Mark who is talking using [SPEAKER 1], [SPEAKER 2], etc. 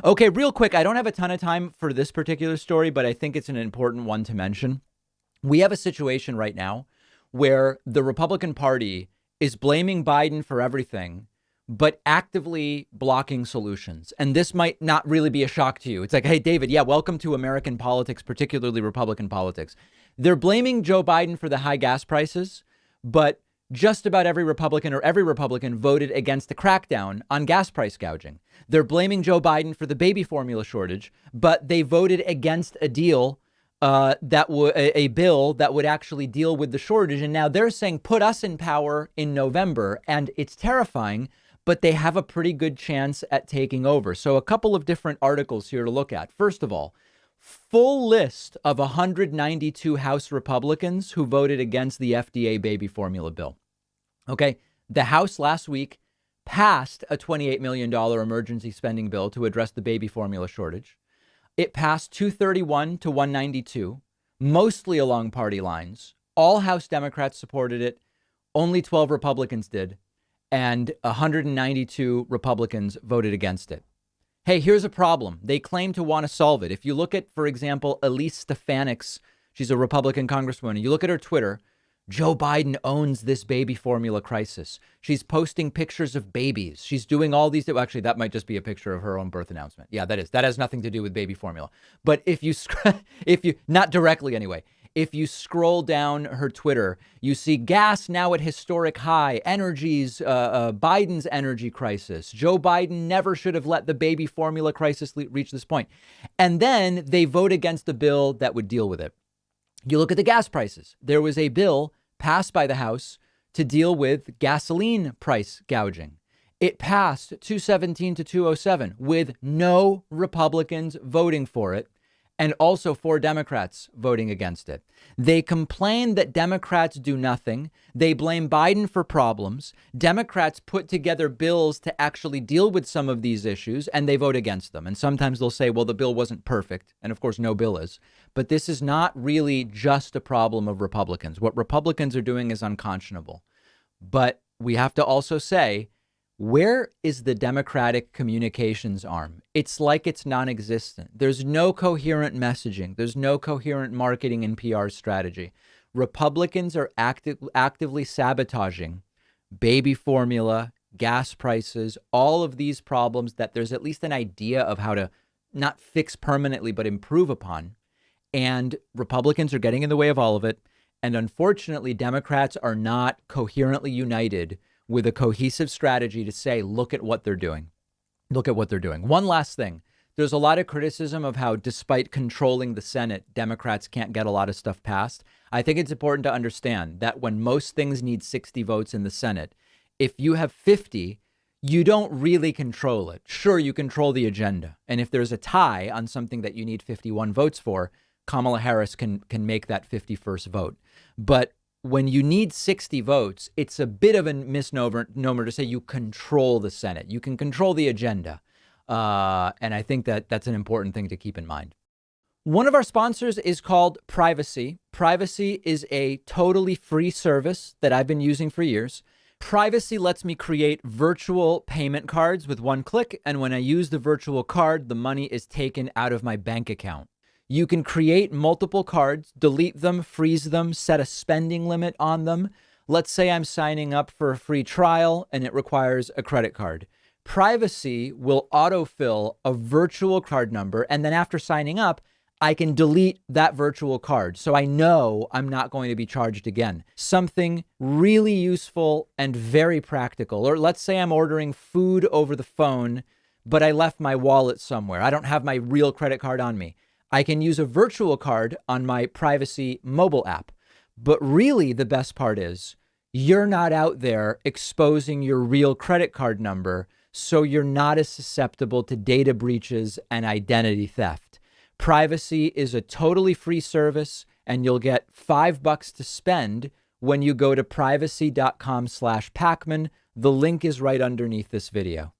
[SPEAKER 1] Okay, real quick, I don't have a ton of time for this particular story, but I think it's an important one to mention. We have a situation right now where the Republican Party is blaming Biden for everything, but actively blocking solutions. And this might not really be a shock to you. It's like, hey, David, yeah, welcome to American politics, particularly Republican politics. They're blaming Joe Biden for the high gas prices, but just about every Republican voted against the crackdown on gas price gouging. They're blaming Joe Biden for the baby formula shortage, but they voted against a deal a bill that would actually deal with the shortage. And now they're saying put us in power in November. And it's terrifying, but they have a pretty good chance at taking over. So a couple of different articles here to look at. First of all, full list of 192 House Republicans who voted against the FDA baby formula bill. OK, the House last week passed a $28 million emergency spending bill to address the baby formula shortage. It passed 231 to 192, mostly along party lines. All House Democrats supported it. Only 12 Republicans did. And 192 Republicans voted against it. Hey, here's a problem. They claim to want to solve it. If you look at, for example, Elise Stefanik's, she's a Republican congresswoman. You look at her Twitter, Joe Biden owns this baby formula crisis. She's posting pictures of babies. She's doing all these. Actually, that might just be a picture of her own birth announcement. Yeah, that is. That has nothing to do with baby formula. But if you not directly anyway, if you scroll down her Twitter, you see gas now at historic high, Biden's energy crisis. Joe Biden never should have let the baby formula crisis reach this point. And then they vote against a bill that would deal with it. You look at the gas prices. There was a bill passed by the House to deal with gasoline price gouging. It passed 217 to 207 with no Republicans voting for it and also 4 Democrats voting against it. They complain that Democrats do nothing. They blame Biden for problems. Democrats put together bills to actually deal with some of these issues and they vote against them. And sometimes they'll say, well, the bill wasn't perfect. And of course, no bill is. But this is not really just a problem of Republicans. What Republicans are doing is unconscionable. But we have to also say, where is the Democratic communications arm? It's like it's non-existent. There's no coherent messaging. There's no coherent marketing and PR strategy. Republicans are actively sabotaging baby formula, gas prices, all of these problems that there's at least an idea of how to not fix permanently, but improve upon. And Republicans are getting in the way of all of it. And unfortunately, Democrats are not coherently united with a cohesive strategy to say, look at what they're doing. Look at what they're doing. One last thing. There's a lot of criticism of how, despite controlling the Senate, Democrats can't get a lot of stuff passed. I think it's important to understand that when most things need 60 votes in the Senate, if you have 50, you don't really control it. Sure, you control the agenda. And if there's a tie on something that you need 51 votes for, Kamala Harris can make that 51st vote. But when you need 60 votes, it's a bit of a misnomer to say you control the Senate. You can control the agenda. And I think that that's an important thing to keep in mind. One of our sponsors is called Privacy. Privacy is a totally free service that I've been using for years. Privacy lets me create virtual payment cards with one click. And when I use the virtual card, the money is taken out of my bank account. You can create multiple cards, delete them, freeze them, set a spending limit on them. Let's say I'm signing up for a free trial and it requires a credit card. Privacy will autofill a virtual card number. And then after signing up, I can delete that virtual card. So I know I'm not going to be charged again. Something really useful and very practical. Or let's say I'm ordering food over the phone, but I left my wallet somewhere. I don't have my real credit card on me. I can use a virtual card on my Privacy mobile app. But really, the best part is you're not out there exposing your real credit card number, so you're not as susceptible to data breaches and identity theft. Privacy is a totally free service, and you'll get $5 to spend when you go to privacy.com/Pacman. The link is right underneath this video.